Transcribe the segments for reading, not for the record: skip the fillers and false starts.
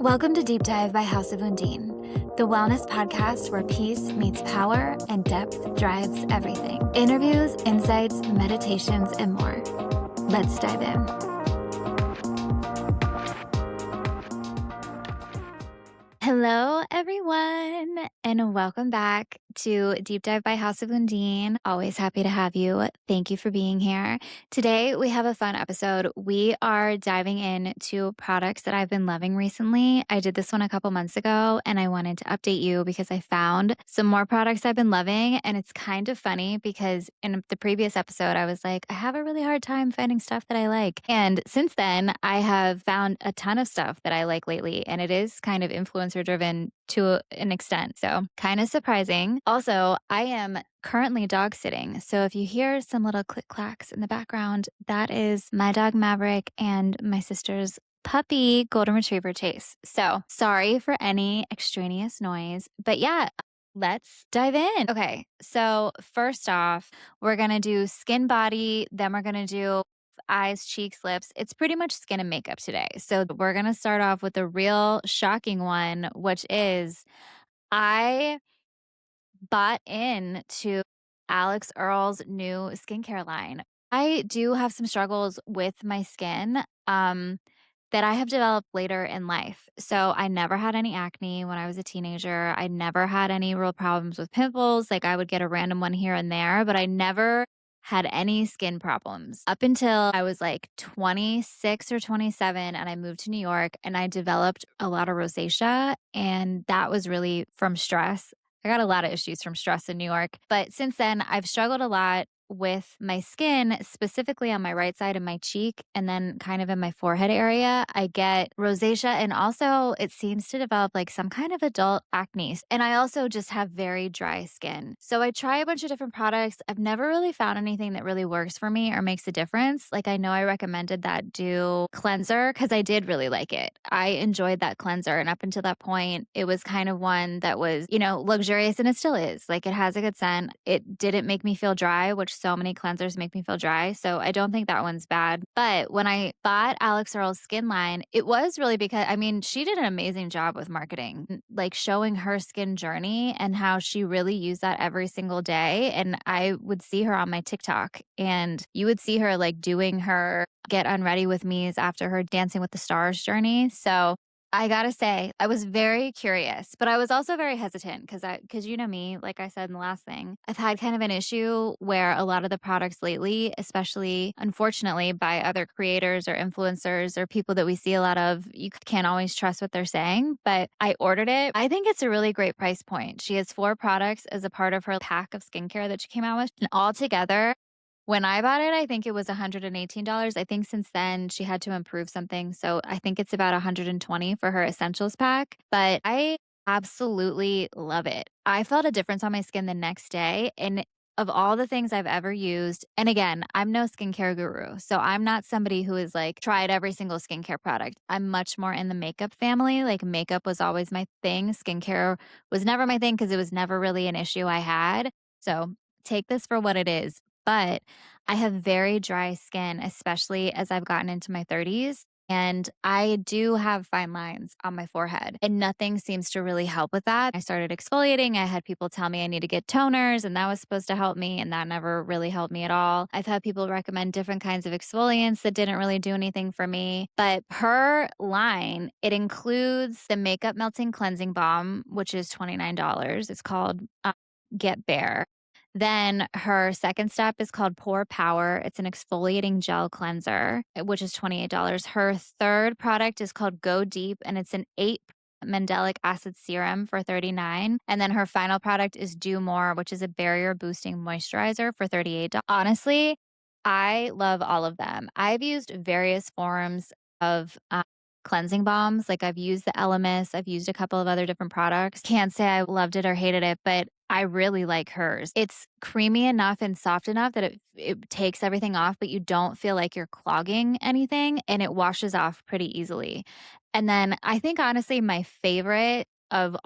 Welcome to Deep Dive by House of Undine, the wellness podcast where peace meets power and depth drives everything. Interviews, insights, meditations, and more. Let's dive in. Hello, everyone, and welcome back to Deep Dive by House of Undine. Always happy to have you. Thank you for being here. Today, we have a fun episode. We are diving into products that I've been loving recently. I did this one a couple months ago, and I wanted to update you because I found some more products I've been loving, and it's kind of funny because in the previous episode, I was like, I have a really hard time finding stuff that I like. And since then, I have found a ton of stuff that I like lately, and it is kind of influencer driven to an extent. So kind of surprising. Also, I am currently dog sitting. So if you hear some little click clacks in the background, that is my dog Maverick and my sister's puppy golden retriever Chase. So sorry for any extraneous noise, but yeah, let's dive in. Okay. So first off, we're going to do skin body, then we're going to do eyes, cheeks, lips. It's pretty much skin and makeup today. So we're going to start off with a real shocking one, which is I bought into Alex Earl's new skincare line. I do have some struggles with my skin that I have developed later in life. So I never had any acne when I was a teenager. I never had any real problems with pimples. Like I would get a random one here and there, but I never had any skin problems up until I was like 26 or 27 and I moved to New York and I developed a lot of rosacea. And that was really from stress. I got a lot of issues from stress in New York. But since then, I've struggled a lot with my skin, specifically on my right side of my cheek and then kind of in my forehead area. I get rosacea and also it seems to develop like some kind of adult acne. And I also just have very dry skin. So I try a bunch of different products. I've never really found anything that really works for me or makes a difference. Like I know I recommended that Dew cleanser because I did really like it. I enjoyed that cleanser. And up until that point, it was kind of one that was, luxurious and it still is. Like it has a good scent. It didn't make me feel dry, which so many cleansers make me feel dry. So I don't think that one's bad. But when I bought Alex Earl's skin line, it was really because, she did an amazing job with marketing, like showing her skin journey and how she really used that every single day. And I would see her on my TikTok and you would see her like doing her get unready with me's after her Dancing with the Stars journey. So I gotta say, I was very curious, but I was also very hesitant because you know me, like I said in the last thing, I've had kind of an issue where a lot of the products lately, especially unfortunately by other creators or influencers or people that we see a lot of, you can't always trust what they're saying, but I ordered it. I think it's a really great price point. She has 4 products as a part of her pack of skincare that she came out with, and all together, when I bought it, I think it was $118. I think since then she had to improve something. So I think it's about $120 for her essentials pack, but I absolutely love it. I felt a difference on my skin the next day. And of all the things I've ever used, and again, I'm no skincare guru. So I'm not somebody who has like tried every single skincare product. I'm much more in the makeup family. Like makeup was always my thing. Skincare was never my thing because it was never really an issue I had. So take this for what it is. But I have very dry skin, especially as I've gotten into my 30s. And I do have fine lines on my forehead, and nothing seems to really help with that. I started exfoliating. I had people tell me I need to get toners, and that was supposed to help me, and that never really helped me at all. I've had people recommend different kinds of exfoliants that didn't really do anything for me. But her line, it includes the Makeup Melting Cleansing Balm, which is $29. It's called Get Bare. Then her second step is called Pore Power. It's an exfoliating gel cleanser, which is $28. Her third product is called Go Deep, and it's an 8 mandelic acid serum for $39. And then her final product is Do More, which is a barrier boosting moisturizer for $38. Honestly, I love all of them. I've used various forms of cleansing balms. Like I've used the Elemis, I've used a couple of other different products. Can't say I loved it or hated it, but I really like hers. It's creamy enough and soft enough that it takes everything off, but you don't feel like you're clogging anything and it washes off pretty easily. And then I think honestly, my favorite of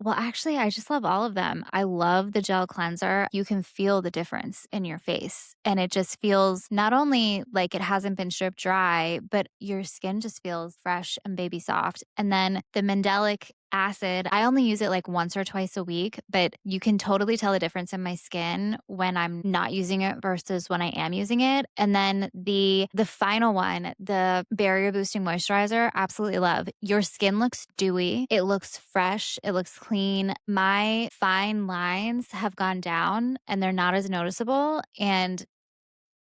actually, I just love all of them. I love the gel cleanser. You can feel the difference in your face, and it just feels not only like it hasn't been stripped dry, but your skin just feels fresh and baby soft. And then the Mandelic acid, I only use it like once or twice a week, but you can totally tell a difference in my skin when I'm not using it versus when I am using it. And then the final one, the barrier boosting moisturizer, absolutely love. Your skin looks dewy, it looks fresh, it looks clean. My fine lines have gone down and they're not as noticeable, and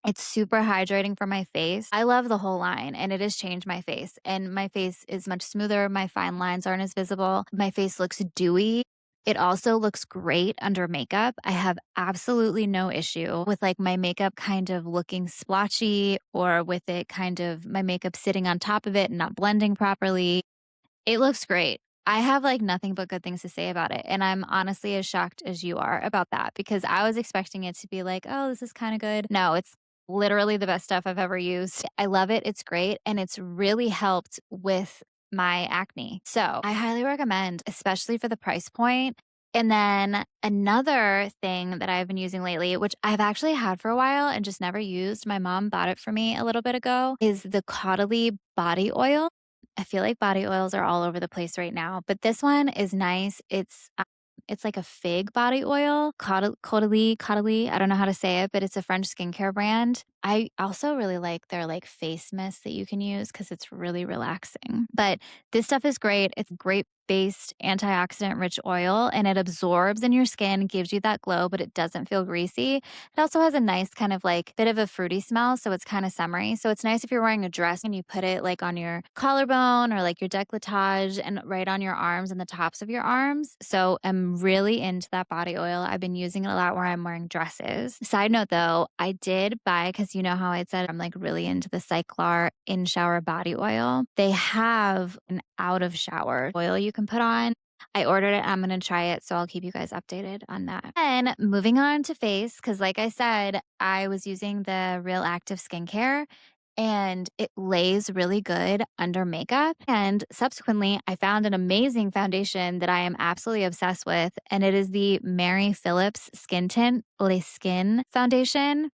it's super hydrating for my face. I love the whole line, and it has changed my face. And my face is much smoother. My fine lines aren't as visible. My face looks dewy. It also looks great under makeup. I have absolutely no issue with like my makeup kind of looking splotchy, or with it kind of my makeup sitting on top of it and not blending properly. It looks great. I have, like, nothing but good things to say about it, and I'm honestly as shocked as you are about that, because I was expecting it to be like, "Oh, this is kinda good." No, it's literally the best stuff I've ever used. I love it, it's great, and it's really helped with my acne. So, I highly recommend, especially for the price point. And then another thing that I've been using lately, which I've actually had for a while and just never used, my mom bought it for me a little bit ago, is the Caudalie body oil. I feel like body oils are all over the place right now, but this one is nice. It's like a fig body oil, Caudalie. I don't know how to say it, but it's a French skincare brand. I also really like their like face mist that you can use because it's really relaxing. But this stuff is great. It's grape based antioxidant rich oil, and it absorbs in your skin, gives you that glow, but it doesn't feel greasy. It also has a nice kind of like bit of a fruity smell, so it's kind of summery. So it's nice if you're wearing a dress and you put it like on your collarbone or like your décolletage and right on your arms and the tops of your arms. So I'm really into that body oil. I've been using it a lot where I'm wearing dresses. Side note though, I did buy, because you know how I said I'm like really into the Cyclar in shower body oil. They have an out of shower oil you can put on. I ordered it. I'm going to try it. So I'll keep you guys updated on that. And moving on to face, because like I said, I was using the Real Active skincare and it lays really good under makeup. And subsequently, I found an amazing foundation that I am absolutely obsessed with. And it is the Mary Phillips Skin Tint Le Skin Foundation.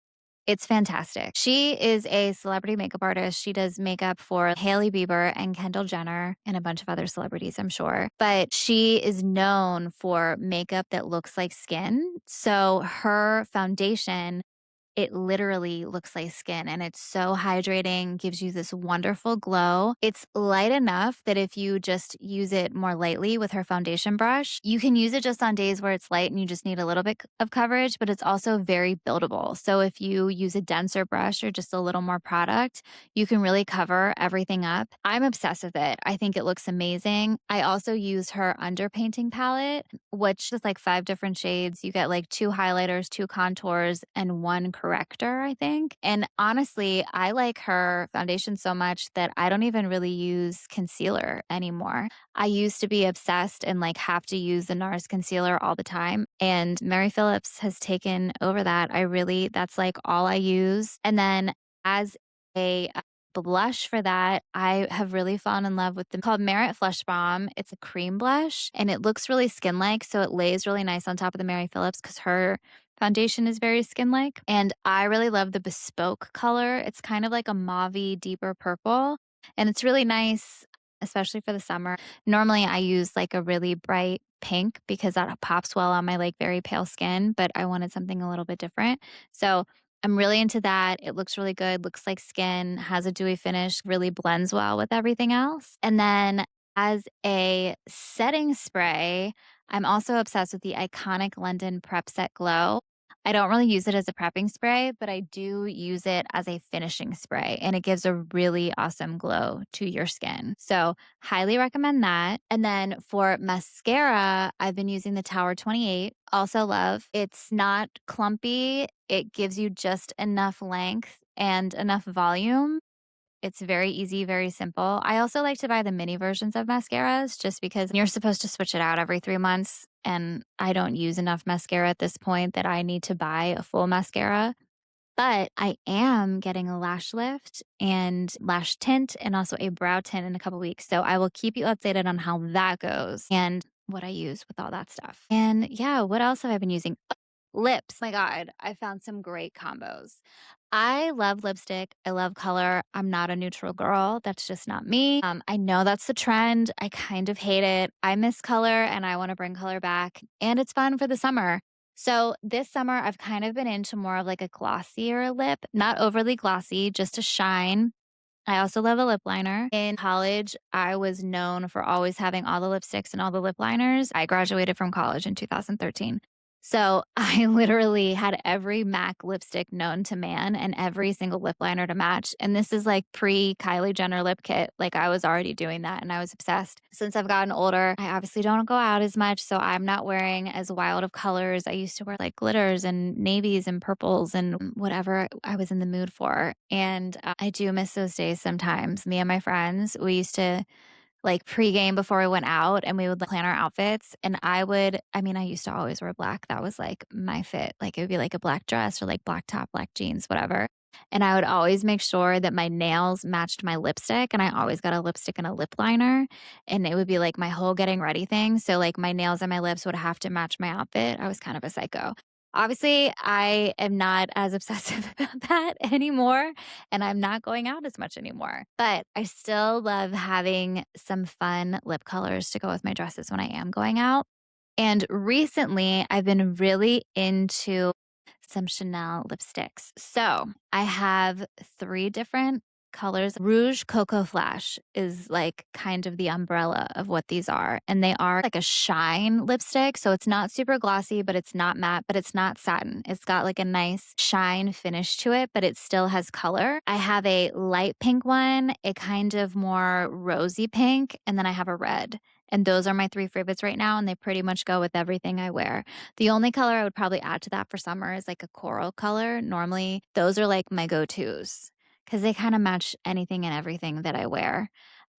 It's fantastic. She is a celebrity makeup artist. She does makeup for Hailey Bieber and Kendall Jenner and a bunch of other celebrities, I'm sure. But she is known for makeup that looks like skin. So her foundation, it literally looks like skin, and it's so hydrating, gives you this wonderful glow. It's light enough that if you just use it more lightly with her foundation brush, you can use it just on days where it's light and you just need a little bit of coverage, but it's also very buildable. So if you use a denser brush or just a little more product, you can really cover everything up. I'm obsessed with it. I think it looks amazing. I also use her underpainting palette, which is like 5 different shades. You get like 2 highlighters, 2 contours, and 1 corrector, I think. And honestly, I like her foundation so much that I don't even really use concealer anymore. I used to be obsessed and like have to use the NARS concealer all the time. And Mary Phillips has taken over that. That's like all I use. And then as a blush for that, I have really fallen in love with them called Merit Flush Bomb. It's a cream blush and it looks really skin like. So it lays really nice on top of the Mary Phillips because her foundation is very skin like. And I really love the Bespoke color. It's kind of like a mauve deeper purple. And it's really nice, especially for the summer. Normally I use like a really bright pink because that pops well on my like very pale skin, but I wanted something a little bit different. So I'm really into that. It looks really good, looks like skin, has a dewy finish, really blends well with everything else. And then as a setting spray, I'm also obsessed with the iconic London Prep Set Glow. I don't really use it as a prepping spray, but I do use it as a finishing spray, and it gives a really awesome glow to your skin. So, highly recommend that. And then for mascara, I've been using the Tower 28. Also love. It's not clumpy. It gives you just enough length and enough volume. It's very easy, very simple. I also like to buy the mini versions of mascaras just because you're supposed to switch it out every 3 months. And I don't use enough mascara at this point that I need to buy a full mascara. But I am getting a lash lift and lash tint and also a brow tint in a couple weeks. So I will keep you updated on how that goes and what I use with all that stuff. And yeah, what else have I been using? Lips. My God, I found some great combos. I love lipstick. I love color. I'm not a neutral girl. That's just not me. I know that's the trend. I kind of hate it. I miss color and I want to bring color back. And it's fun for the summer. So this summer, I've kind of been into more of like a glossier lip, not overly glossy, just a shine. I also love a lip liner. In college, I was known for always having all the lipsticks and all the lip liners. I graduated from college in 2013. So I literally had every MAC lipstick known to man and every single lip liner to match. And this is like pre Kylie Jenner lip kit. Like I was already doing that and I was obsessed. Since I've gotten older, I obviously don't go out as much. So I'm not wearing as wild of colors. I used to wear like glitters and navies and purples and whatever I was in the mood for. And I do miss those days sometimes. Me and my friends, we used to like pregame before we went out and we would like, plan our outfits. And I used to always wear black. That was like my fit. Like it would be like a black dress or like black top, black jeans, whatever. And I would always make sure that my nails matched my lipstick. And I always got a lipstick and a lip liner. And it would be like my whole getting ready thing. So like my nails and my lips would have to match my outfit. I was kind of a psycho. Obviously, I am not as obsessive about that anymore, and I'm not going out as much anymore. But I still love having some fun lip colors to go with my dresses when I am going out. And recently, I've been really into some Chanel lipsticks. So I have 3 different colors. Rouge Cocoa Flash is like kind of the umbrella of what these are. And they are like a shine lipstick. So it's not super glossy, but it's not matte, but it's not satin. It's got like a nice shine finish to it, but it still has color. I have a light pink one, a kind of more rosy pink, and then I have a red. And those are my 3 favorites right now. And they pretty much go with everything I wear. The only color I would probably add to that for summer is like a coral color. Normally, those are like my go-tos because they kind of match anything and everything that I wear.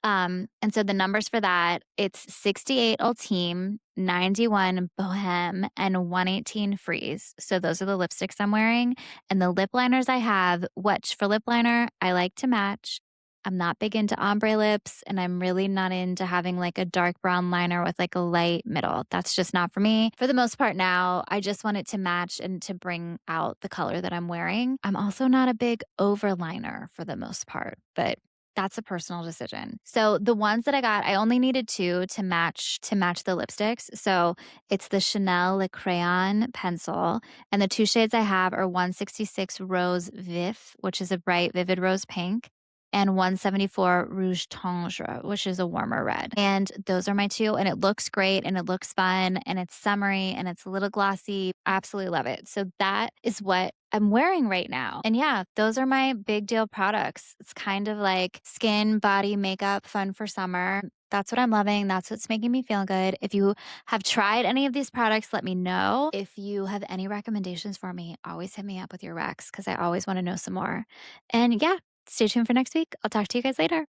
And so the numbers for that, it's 68 Ultime, 91 Bohème, and 118 Freeze. So those are the lipsticks I'm wearing. And the lip liners I have, which for lip liner, I like to match. I'm not big into ombre lips, and I'm really not into having like a dark brown liner with like a light middle. That's just not for me. For the most part now, I just want it to match and to bring out the color that I'm wearing. I'm also not a big overliner for the most part, but that's a personal decision. So the ones that I got, I only needed 2 to match the lipsticks. So it's the Chanel Le Crayon pencil, and the 2 shades I have are 166 Rose Vif, which is a bright vivid rose pink, and 174 Rouge Tendre, which is a warmer red. And those are my 2, and it looks great and it looks fun and it's summery and it's a little glossy. Absolutely love it. So that is what I'm wearing right now. And yeah, those are my big deal products. It's kind of like skin, body, makeup, fun for summer. That's what I'm loving. That's what's making me feel good. If you have tried any of these products, let me know. If you have any recommendations for me, always hit me up with your recs because I always want to know some more. And yeah, stay tuned for next week. I'll talk to you guys later.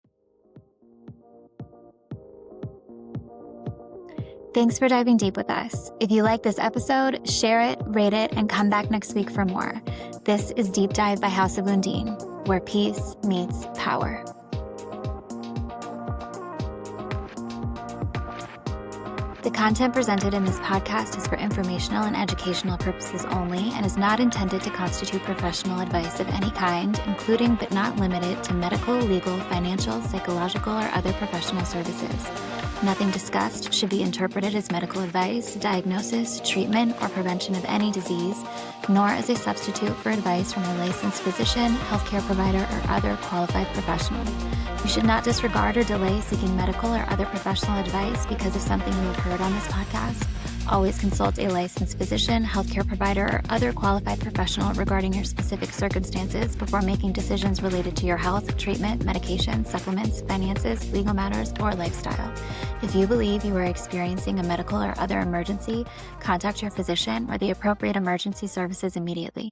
Thanks for diving deep with us. If you like this episode, share it, rate it, and come back next week for more. This is Deep Dive by House of Undine, where peace meets power. The content presented in this podcast is for informational and educational purposes only and is not intended to constitute professional advice of any kind, including but not limited to medical, legal, financial, psychological, or other professional services. Nothing discussed should be interpreted as medical advice, diagnosis, treatment, or prevention of any disease, nor as a substitute for advice from a licensed physician, healthcare provider, or other qualified professional. You should not disregard or delay seeking medical or other professional advice because of something you have heard on this podcast. Always consult a licensed physician, healthcare provider, or other qualified professional regarding your specific circumstances before making decisions related to your health, treatment, medication, supplements, finances, legal matters, or lifestyle. If you believe you are experiencing a medical or other emergency, contact your physician or the appropriate emergency services immediately.